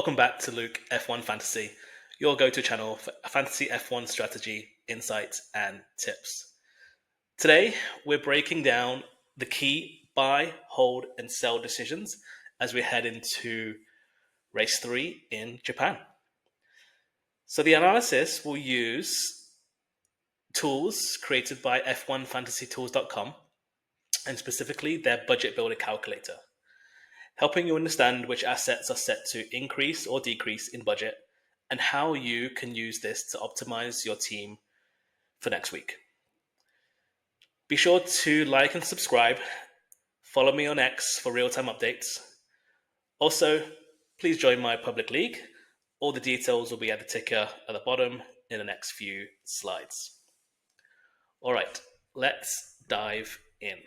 Welcome back to Luke F1 Fantasy, your go-to channel for fantasy F1 strategy, insights, and tips. Today, we're breaking down the key buy, hold, and sell decisions as we head into race 3 in Japan. So the analysis will use tools created by f1fantasytools.com and specifically their budget builder calculator, helping you understand which assets are set to increase or decrease in budget and how you can use this to optimize your team for next week. Be sure to like and subscribe. Follow me on X for real-time updates. Also, please join my public league. All the details will be at the ticker at the bottom in the next few slides. All right, let's dive in.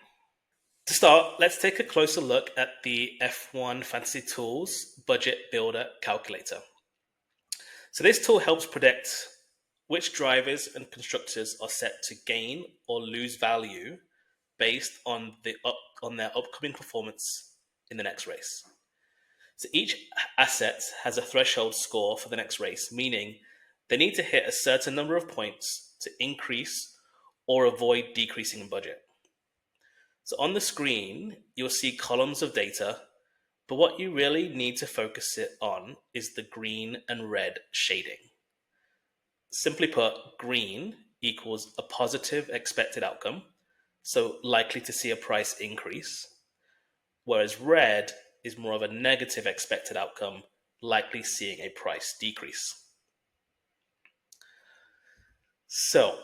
To start, let's take a closer look at the F1 Fantasy Tools Budget Builder Calculator. So this tool helps predict which drivers and constructors are set to gain or lose value based on their upcoming performance in the next race. So each asset has a threshold score for the next race, meaning they need to hit a certain number of points to increase or avoid decreasing in budget. So on the screen, you'll see columns of data, but what you really need to focus it on is the green and red shading. Simply put, green equals a positive expected outcome, so likely to see a price increase, whereas red is more of a negative expected outcome, likely seeing a price decrease. So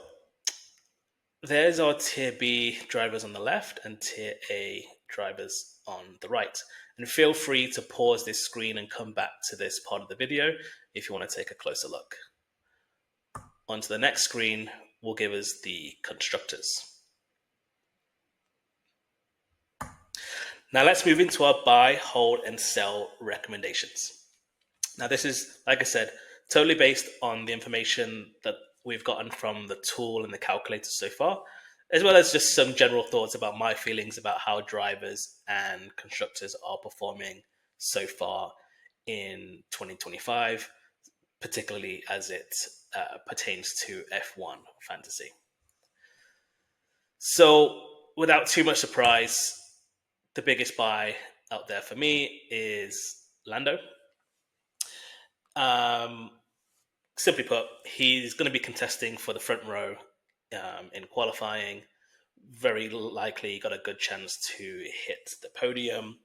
there's our Tier B drivers on the left and Tier A drivers on the right. And feel free to pause this screen and come back to this part of the video if you want to take a closer look. Onto the next screen will give us the constructors. Now let's move into our buy, hold, and sell recommendations. Now this is, like I said, totally based on the information that we've gotten from the tool and the calculator so far, as well as just some general thoughts about my feelings about how drivers and constructors are performing so far in 2025, particularly as it pertains to F1 fantasy. So without too much surprise, the biggest buy out there for me is Lando. Simply put, he's going to be contesting for the front row in qualifying. Very likely got a good chance to hit the podium.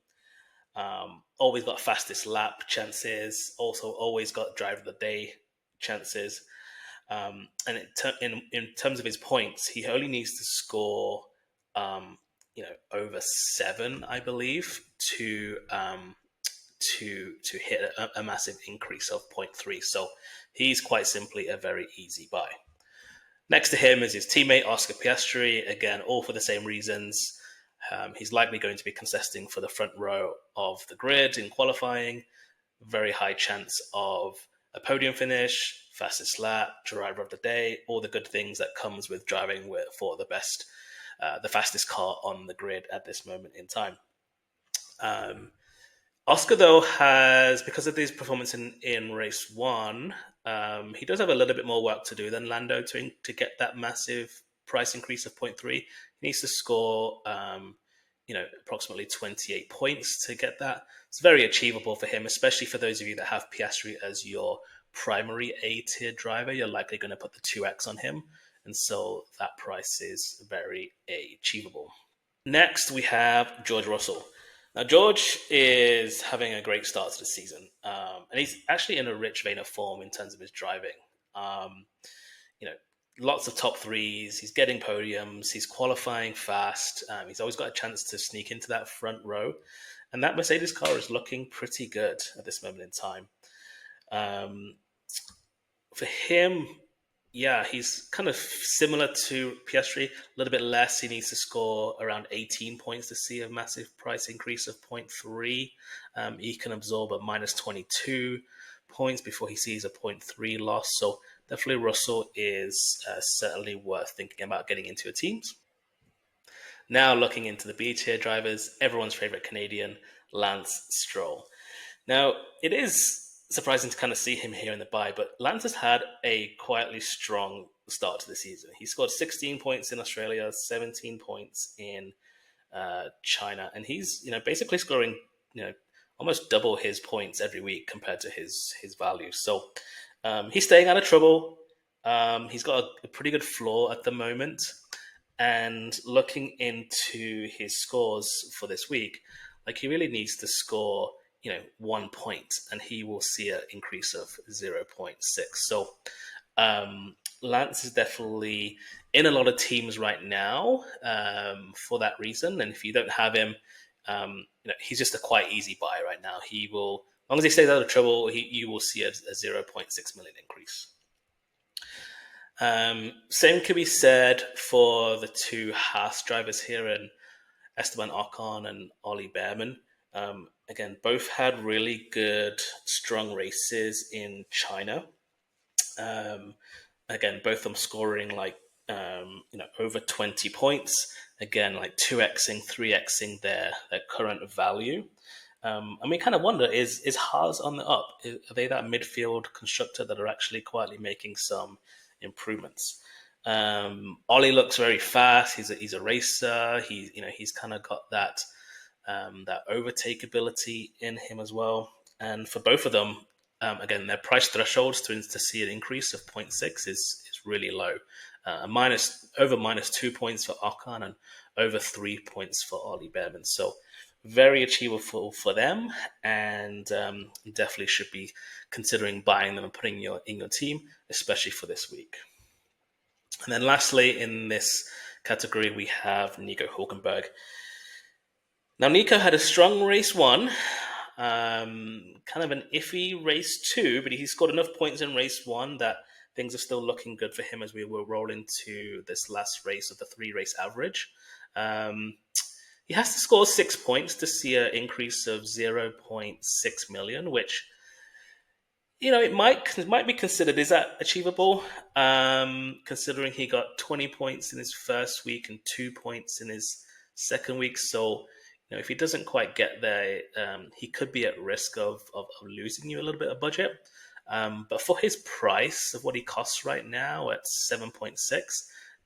Always got fastest lap chances. Also, always got driver of the day chances. And in terms of his points, he only needs to score, over 7, I believe, to hit a massive increase of 0.3. So he's quite simply a very easy buy. Next to him is his teammate, Oscar Piastri. Again, all for the same reasons. He's likely going to be contesting for the front row of the grid in qualifying. Very high chance of a podium finish, fastest lap, driver of the day, all the good things that comes with driving for the fastest car on the grid at this moment in time. Oscar, though, has, because of his performance in race 1, he does have a little bit more work to do than Lando to get that massive price increase of 0.3. He needs to score, approximately 28 points to get that. It's very achievable for him, especially for those of you that have Piastri as your primary A-tier driver. You're likely going to put the 2x on him, and so that price is very achievable. Next, we have George Russell. Now, George is having a great start to the season, and he's actually in a rich vein of form in terms of his driving. Lots of top threes. He's getting podiums. He's qualifying fast. He's always got a chance to sneak into that front row, and that Mercedes car is looking pretty good at this moment in time. For him, yeah, he's kind of similar to Piastri, a little bit less. He needs to score around 18 points to see a massive price increase of 0.3. He can absorb a minus 22 points before he sees a 0.3 loss. So definitely Russell is certainly worth thinking about getting into your teams. Now looking into the B tier drivers, everyone's favorite Canadian, Lance Stroll. Now, it is surprising to kind of see him here in the bye. But Lance has had a quietly strong start to the season. He scored 16 points in Australia, 17 points in China, and he's basically scoring almost double his points every week compared to his value. So he's staying out of trouble. He's got a pretty good floor at the moment. And looking into his scores for this week, like he really needs to score, 1 point, and he will see an increase of 0.6. So Lance is definitely in a lot of teams right now for that reason. And if you don't have him, he's just a quite easy buy right now. He will, as long as he stays out of trouble, you will see a 0.6 million increase. Same can be said for the two Haas drivers here, and Esteban Ocon and Ollie Behrman. Again, both had really good, strong races in China. Again, both of them scoring like over 20 points. Again, like 2xing, 3xing their current value. And we kind of wonder: is Haas on the up? Are they that midfield constructor that are actually quietly making some improvements? Ollie looks very fast. He's a racer. He's kind of got that overtake ability in him as well. And for both of them, again, their price thresholds to see an increase of 0.6 is really low. Over minus 2 points for Ocon and over 3 points for Ollie Behrman. So very achievable for them, and definitely should be considering buying them and putting in your team, especially for this week. And then lastly, in this category, we have Nico Hulkenberg. Now, Nico had a strong race one, kind of an iffy race two, but he scored enough points in race one that things are still looking good for him as we will roll into this last race of the 3-race average. He has to score 6 points to see an increase of 0.6 million, which it might be considered. Is that achievable? Considering he got 20 points in his first week and 2 points in his second week, so if he doesn't quite get there, he could be at risk of losing you a little bit of budget. But for his price of what he costs right now at 7.6,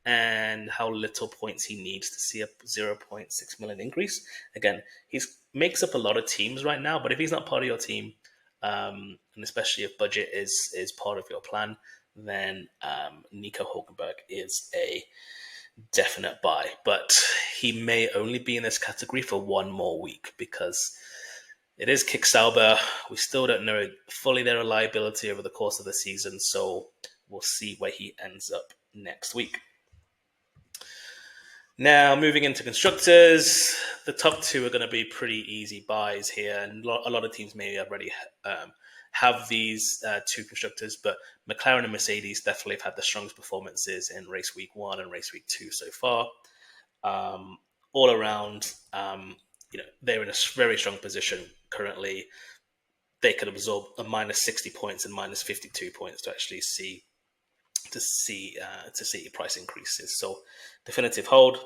and how little points he needs to see a 0.6 million increase, again, he makes up a lot of teams right now. But if he's not part of your team, and especially if budget is part of your plan, then Nico Hulkenberg is a definite buy. But he may only be in this category for one more week because it is Kick Sauber. We still don't know fully their reliability over the course of the season, so we'll see where he ends up next week. Now, moving into constructors, the top two are going to be pretty easy buys here, and a lot of teams may already have these two constructors, but McLaren and Mercedes definitely have had the strongest performances in race week 1 and race week 2 so far. All around, they're in a very strong position currently. They could absorb a minus 60 points and minus 52 points to actually see price increases. So definitive hold.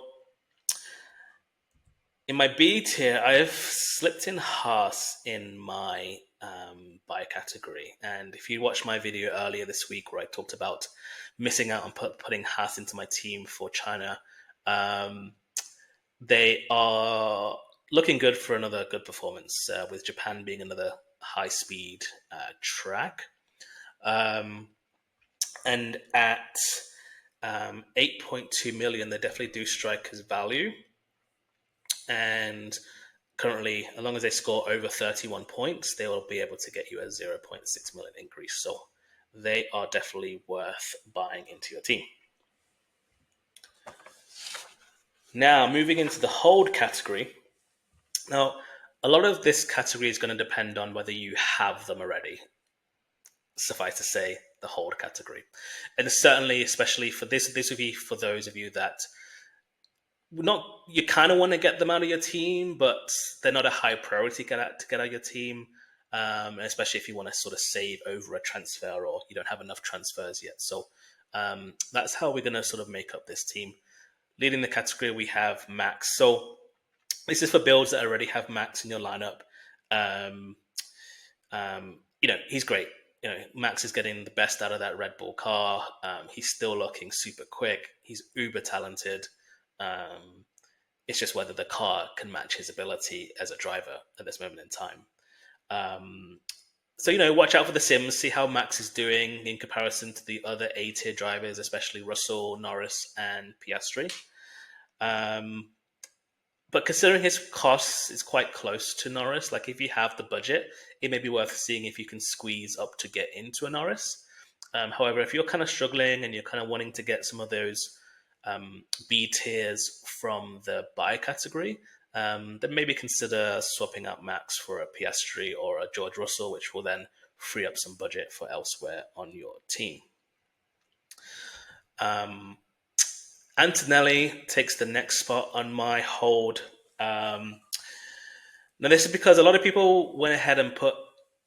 In my B tier, I have slipped in Haas in my buy category. And if you watched my video earlier this week where I talked about missing out on putting Haas into my team for China, they are looking good for another good performance, with Japan being another high-speed track. And at 8.2 million, they definitely do strike as value. And currently, as long as they score over 31 points, they will be able to get you a 0.6 million increase. So they are definitely worth buying into your team. Now, moving into the hold category. Now, a lot of this category is going to depend on whether you have them already. Suffice to say, the hold category. And certainly, especially for this will be for those of you that you kind of want to get them out of your team, but they're not a high priority to get out of your team, especially if you want to sort of save over a transfer or you don't have enough transfers yet. So that's how we're going to sort of make up this team. Leading the category, we have Max. So this is for builds that already have Max in your lineup. he's great. Max is getting the best out of that Red Bull car. He's still looking super quick. He's uber talented. Um, it's just whether the car can match his ability as a driver at this moment in time. Um, so, watch out for the sims, see how Max is doing in comparison to the other A tier drivers, especially Russell, Norris, and Piastri. Um, but considering his costs is quite close to Norris, like if you have the budget, it may be worth seeing if you can squeeze up to get into a Norris. However, if you're kind of struggling and you're kind of wanting to get some of those B tiers from the buy category, then maybe consider swapping out Max for a Piastri or a George Russell, which will then free up some budget for elsewhere on your team. Um, Antonelli takes the next spot on my hold. Now, this is because a lot of people went ahead and put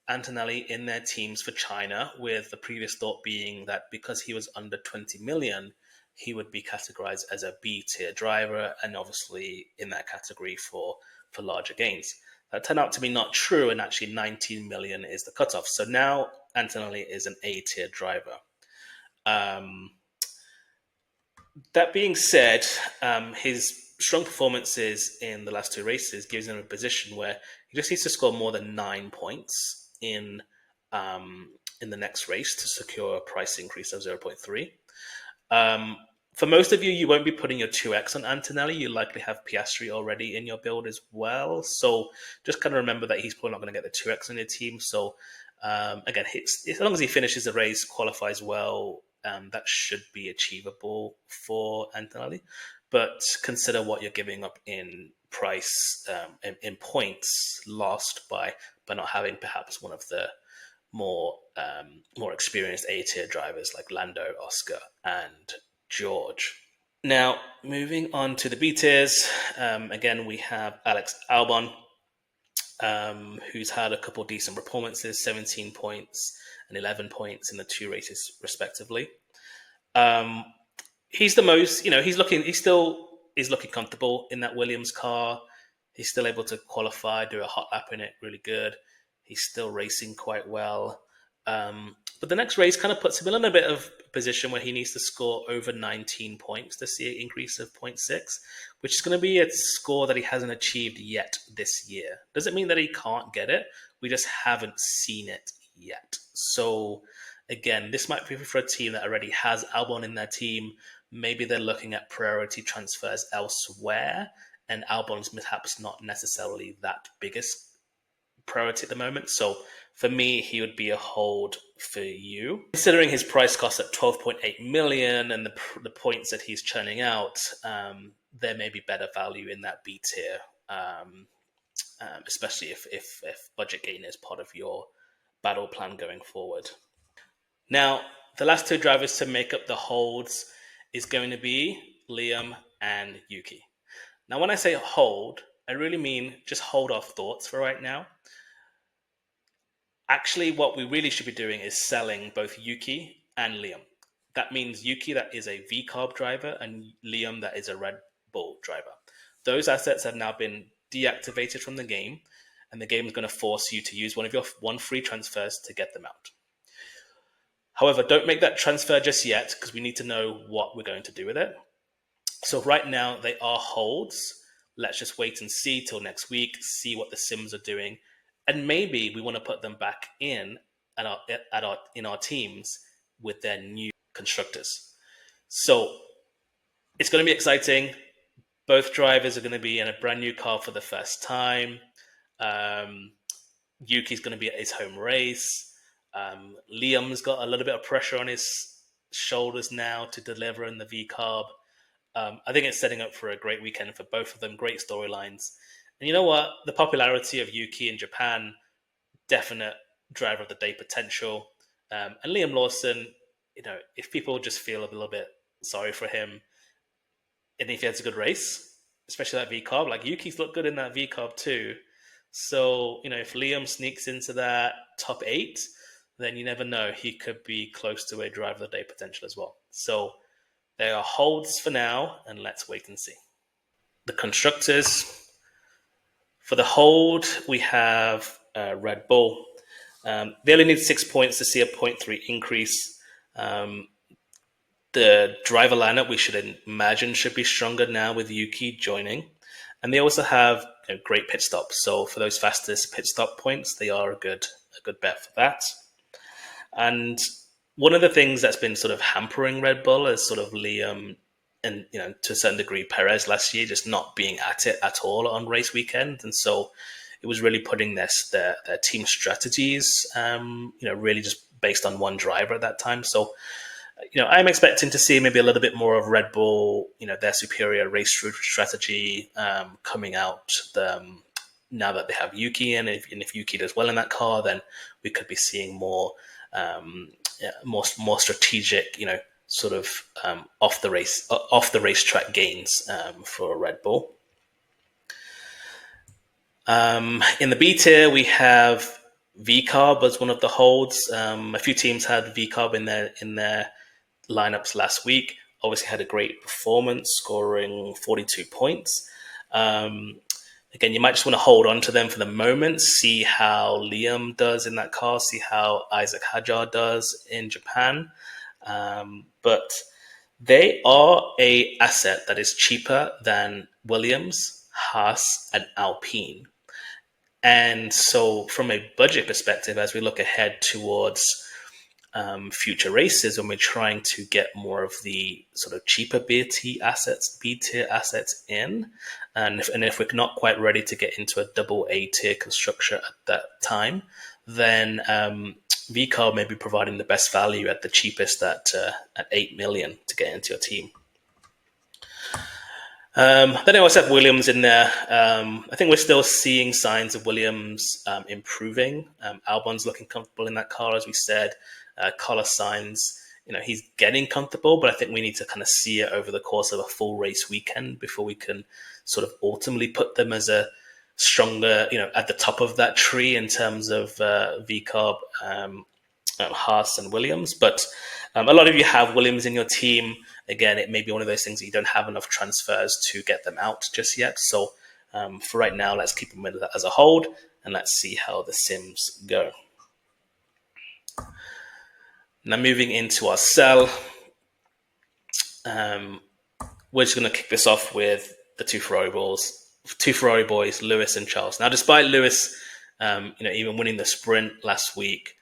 Antonelli in their teams for China, with the previous thought being that because he was under 20 million, he would be categorized as a B tier driver and obviously in that category for larger gains. That turned out to be not true, and actually 19 million is the cutoff. So now Antonelli is an A tier driver. Um, that being said, his strong performances in the last two races gives him a position where he just needs to score more than 9 points in the next race to secure a price increase of 0.3. For most of you, you won't be putting your 2x on Antonelli. You likely have Piastri already in your build as well. So just kind of remember that he's probably not going to get the 2x on your team. So again, as long as he finishes the race, qualifies well, that should be achievable for Antonelli. But consider what you're giving up in price, in points lost by not having perhaps one of the more experienced A tier drivers like Lando, Oscar, and George. Now, moving on to the B tiers, again we have Alex Albon, who's had a couple decent performances, 17 points and 11 points in the two races respectively. He's the most, he still is looking comfortable in that Williams car. He's still able to qualify, do a hot lap in it really good. He's still racing quite well. But the next race kind of puts him in a bit of position where he needs to score over 19 points to see an increase of 0.6, which is going to be a score that he hasn't achieved yet this year. Doesn't mean that he can't get it. We just haven't seen it yet. So again, this might be for a team that already has Albon in their team. Maybe they're looking at priority transfers elsewhere, and Albon's perhaps not necessarily that biggest priority at the moment. So for me, he would be a hold for you. Considering his price cost at 12.8 million and the points that he's churning out, there may be better value in that B tier, especially if budget gain is part of your battle plan going forward. Now, the last two drivers to make up the holds is going to be Liam and Yuki. Now, when I say hold, I really mean just hold off thoughts for right now. Actually, what we really should be doing is selling both Yuki and Liam. That means Yuki, that is a VCARB driver, and Liam, that is a Red Bull driver. Those assets have now been deactivated from the game, and the game is going to force you to use one of your one free transfers to get them out. However, don't make that transfer just yet because we need to know what we're going to do with it. So right now they are holds. Let's just wait and see till next week, see what the Sims are doing, and maybe we want to put them back in in our teams with their new constructors. So it's going to be exciting. Both drivers are going to be in a brand new car for the first time. Yuki's going to be at his home race. Liam's got a little bit of pressure on his shoulders now to deliver in the VCARB. I think it's setting up for a great weekend for both of them. Great storylines. And you know what? The popularity of Yuki in Japan, definite driver of the day potential. And Liam Lawson, if people just feel a little bit sorry for him, and if he has a good race, especially that VCARB, like Yuki's looked good in that VCARB too. So, if Liam sneaks into that top 8, then you never know. He could be close to a driver of the day potential as well. So they are holds for now, and let's wait and see. The constructors. For the hold, we have Red Bull. They only need 6 points to see a 0.3 increase. The driver lineup, we should imagine, should be stronger now with Yuki joining. And they also have great pit stops. So for those fastest pit stop points, they are a good bet for that. And one of the things that's been sort of hampering Red Bull is sort of Liam and to a certain degree Perez last year just not being at it at all on race weekend, and so it was really putting their team strategies, really just based on one driver at that time. So I'm expecting to see maybe a little bit more of Red Bull, their superior race strategy coming out now that they have Yuki in. If Yuki does well in that car, then we could be seeing more strategic, sort of off the racetrack gains for Red Bull. In the B tier, we have VCarb as one of the holds. A few teams had VCarb in their lineups last week. Obviously had a great performance, scoring 42 points. Again, you might just want to hold on to them for the moment, see how Liam does in that car, see how Isaac Hadjar does in Japan. But they are a asset that is cheaper than Williams, Haas, and Alpine. And so from a budget perspective, as we look ahead towards future races, when we're trying to get more of the sort of cheaper B tier assets in, and if we're not quite ready to get into a double A tier constructor at that time, then VCarb may be providing the best value at the cheapest at 8 million to get into your team. Then I also have Williams in there. I think we're still seeing signs of Williams improving. Albon's looking comfortable in that car, as we said. Carlos Sainz, he's getting comfortable, but I think we need to kind of see it over the course of a full race weekend before we can sort of ultimately put them as a stronger, at the top of that tree in terms of VCarb, Haas and Williams. But a lot of you have Williams in your team. Again, it may be one of those things that you don't have enough transfers to get them out just yet. So for right now, let's keep them as a hold and let's see how the sims go. Now moving into our sell, we're just going to kick this off with the two Ferrari boys, Lewis and Charles. Now, despite Lewis, even winning the sprint last week,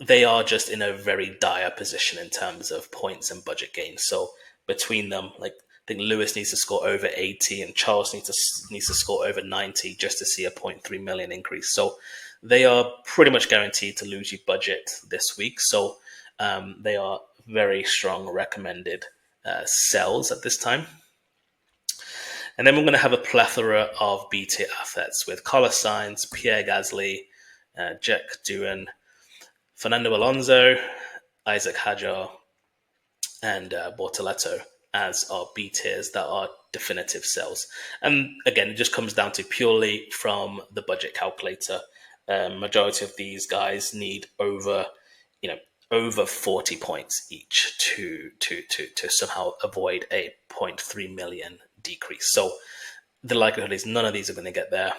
they are just in a very dire position in terms of points and budget gains. So between them, I think Lewis needs to score over 80 and Charles needs to score over 90 just to see a 0.3 million increase. So they are pretty much guaranteed to lose you budget this week. So they are very strong recommended sells at this time. And then we're going to have a plethora of B tier assets with Carlos Sainz, Pierre Gasly, Jack Doohan, Fernando Alonso, Isaac Hadjar, and Bortoleto as our B tiers that are definitive sells. And again, it just comes down to purely from the budget calculator. Majority of these guys need over 40 points each to somehow avoid a 0.3 million decrease. So the likelihood is none of these are going to get there.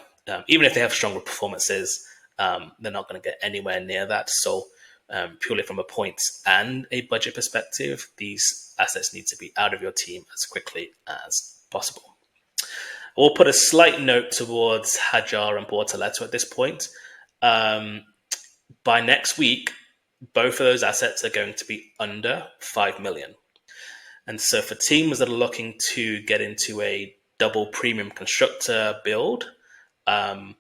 Even if they have stronger performances, they're not going to get anywhere near that. So purely from a points and a budget perspective, these assets need to be out of your team as quickly as possible. We'll put a slight note towards Hadjar and Bortoleto at this point. By next week, both of those assets are going to be under 5 million. And so for teams that are looking to get into a double premium constructor build, while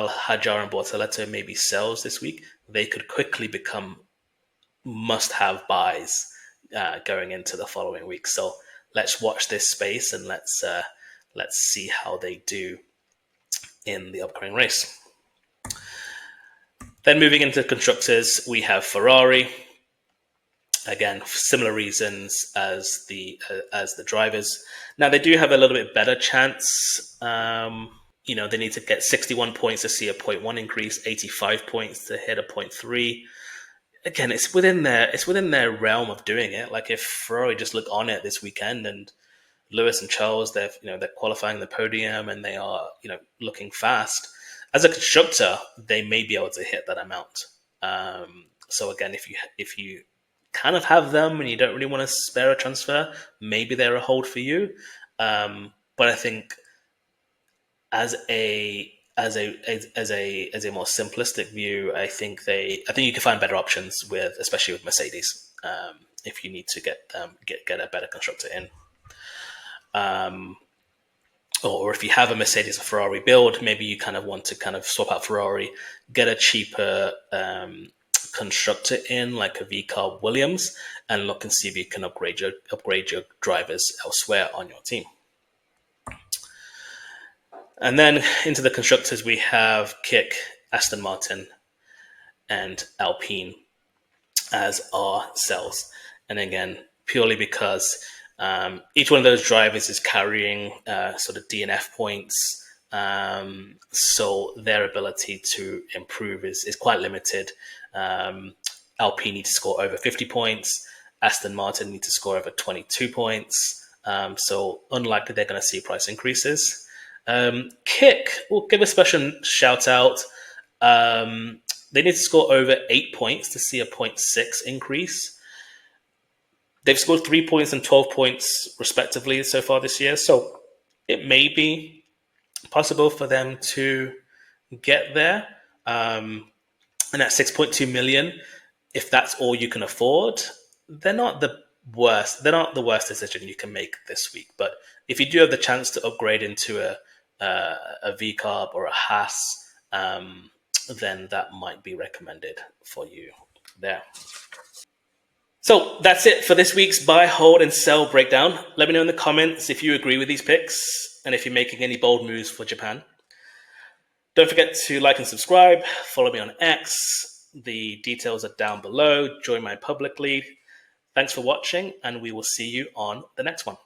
Hadjar and Bortoleto may be sells this week, they could quickly become must-have buys going into the following week. So let's watch this space and let's see how they do in the upcoming race. Then moving into constructors, we have Ferrari. Again, similar reasons as the drivers. Now they do have a little bit better chance. They need to get 61 points to see a 0.1 increase, 85 points to hit a 0.3. Again, it's within their realm of doing it. Like if Ferrari just look on it this weekend and Lewis and Charles, they're qualifying the podium and they are looking fast. As a constructor, they may be able to hit that amount. So again, if you kind of have them and you don't really want to spare a transfer, maybe they're a hold for you. But I think as a more simplistic view, I think you can find better options especially with Mercedes, if you need to get a better constructor in. Or if you have a Mercedes or Ferrari build, maybe you kind of want to kind of swap out Ferrari, get a cheaper constructor in, like a VCarb Williams, and look and see if you can upgrade your drivers elsewhere on your team. And then into the constructors, we have Kick, Aston Martin, and Alpine as our cells. And again, purely because each one of those drivers is carrying sort of DNF points, so their ability to improve is quite limited. Alpine need to score over 50 points. Aston Martin need to score over 22 points. So unlikely they're going to see price increases. Kick, we'll give a special shout out. They need to score over 8 points to see a 0.6 increase. They've scored 3 points and 12 points respectively so far this year, so it may be possible for them to get there. And at 6.2 million, if that's all you can afford, they're not the worst. They're not the worst decision you can make this week. But if you do have the chance to upgrade into a VCarb or a Haas, then that might be recommended for you there. So that's it for this week's buy, hold, and sell breakdown. Let me know in the comments if you agree with these picks and if you're making any bold moves for Japan. Don't forget to like and subscribe. Follow me on X. The details are down below. Join my public league. Thanks for watching, and we will see you on the next one.